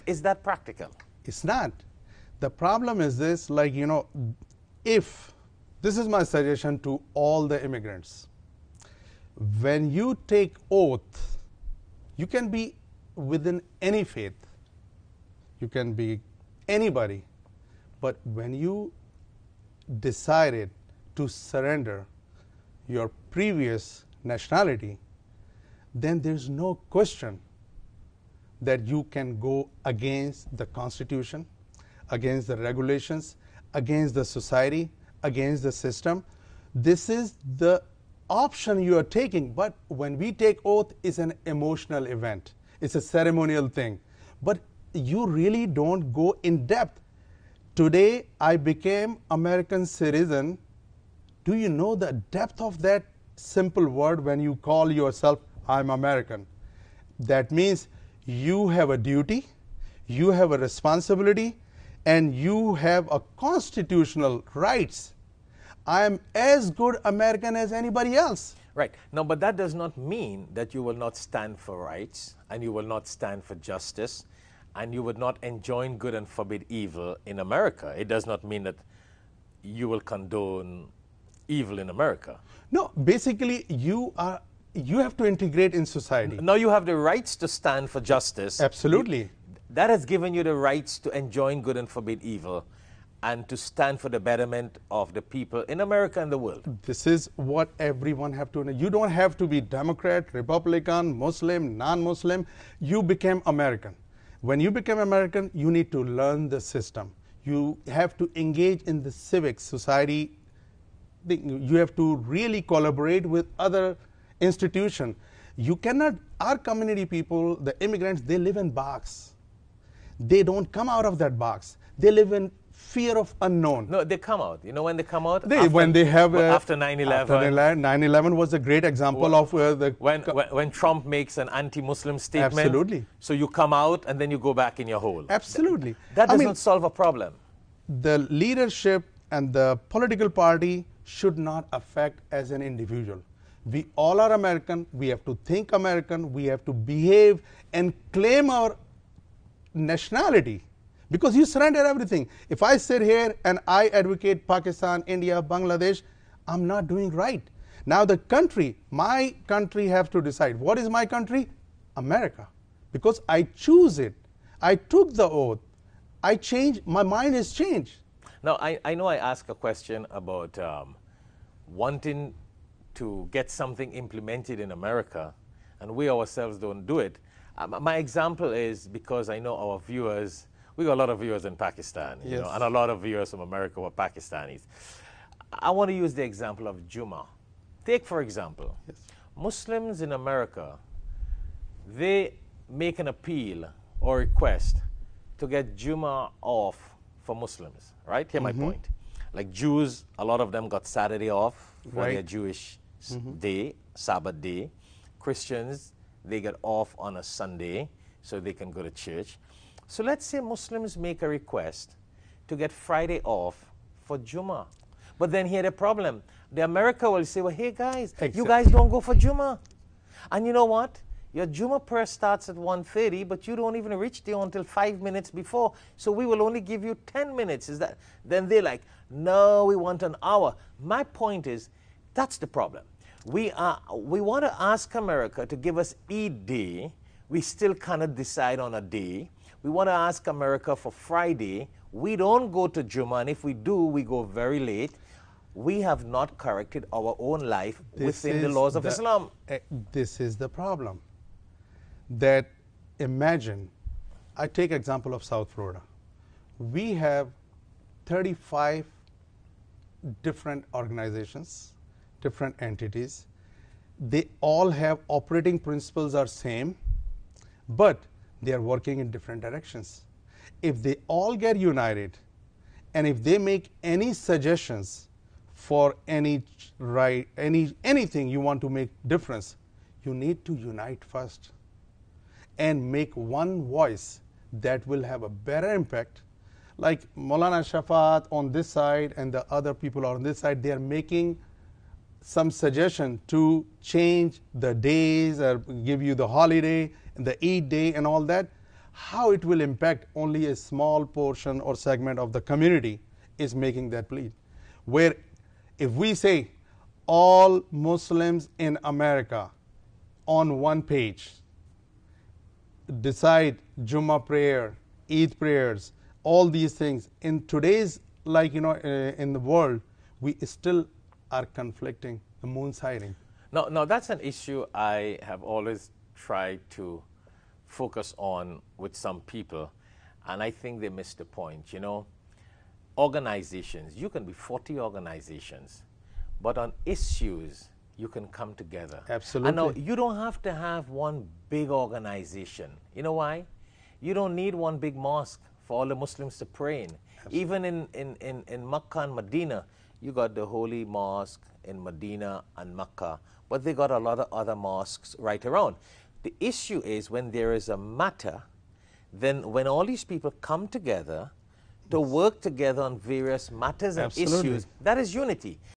Is that practical? It's not. The problem is this, like, if, this is my suggestion to all the immigrants. When you take oath, you can be within any faith. You can be anybody. But when you decided to surrender your previous nationality, then there's no question that you can go against the Constitution, against the regulations, against the society, against the system. This is the option you are taking. But when we take oath, it's an emotional event. It's a ceremonial thing. But you really don't go in depth. Today, I became American citizen. Do you know the depth of that simple word when you call yourself, I'm American? That means you have a duty, you have a responsibility, and you have a constitutional rights. I am as good American as anybody else. Right. No, but that does not mean that you will not stand for rights, and you will not stand for justice, and you would not enjoin good and forbid evil in America. It does not mean that you will condone evil in America. No, basically you have to integrate in society. Now you have the rights to stand for justice. Absolutely. That has given you the rights to enjoin good and forbid evil and to stand for the betterment of the people in America and the world. This is what everyone have to know. You don't have to be Democrat, Republican, Muslim, non-Muslim. You became American. When you become American, you need to learn the system. You have to engage in the civic society. You have to really collaborate with other institutions. You cannot, our community people, the immigrants, they live in box. They don't come out of that box. They live in fear of unknown. No, they come out. You know when they come out? After 9/11. 9/11 was a great example of when Trump makes an anti-Muslim statement. Absolutely. So you come out and then you go back in your hole. Absolutely. That does not solve a problem. The leadership and the political party should not affect as an individual. We all are American. We have to think American. We have to behave and claim our nationality. Because you surrender everything. If I sit here and I advocate Pakistan, India, Bangladesh, I'm not doing right. Now the country, my country have to decide. What is my country? America. Because I choose it. I took the oath. I changed, my mind has changed. Now I know I asked a question about wanting to get something implemented in America and we ourselves don't do it. My example is because I know our viewers, we got a lot of viewers in Pakistan, yes, you know, and a lot of viewers from America were Pakistanis. I want to use the example of Jummah. Take, for example, yes, Muslims in America, they make an appeal or request to get Jummah off for Muslims, right? Hear my point. Like Jews, a lot of them got Saturday off for their Jewish day, Sabbath day. Christians, they get off on a Sunday so they can go to church. So let's say Muslims make a request to get Friday off for Jummah. But then here the problem. The America will say, well, hey guys, you guys don't go for Jummah. And you know what? Your Jummah prayer starts at 1:30, but you don't even reach there until 5 minutes before. So we will only give you 10 minutes. Is that? Then they're like, no, we want an hour. My point is, that's the problem. We want to ask America to give us Eid day. We still cannot decide on a day. We want to ask America for Friday. We don't go to Jummah, and if we do, we go very late. We have not corrected our own life within the laws of Islam. This is the problem. That imagine, I take example of South Florida. We have 35 different organizations, different entities. They all have operating principles are same, but they are working in different directions. If they all get united, and if they make any suggestions for anything you want to make difference, you need to unite first and make one voice that will have a better impact. Like Maulana Shafat on this side and the other people on this side, they are making some suggestion to change the days or give you the holiday, the Eid day and all that. how it will impact only a small portion or segment of the community is making that plea. Where if we say all Muslims in America on one page decide Jummah prayer, Eid prayers, all these things, in today's, like, in the world, we still are conflicting, the moon sighting. No, that's an issue I have always tried to focus on with some people, and I think they missed the point. Organizations, you can be 40 organizations, but on issues, you can come together. Absolutely. And now, you don't have to have one big organization. You know why? You don't need one big mosque for all the Muslims to pray in. Absolutely. Even in Makkah and Medina, you got the Holy Mosque in Medina and Makkah, but they got a lot of other mosques right around. The issue is when there is a matter, then when all these people come together to work together on various matters and Absolutely. issues, that is unity.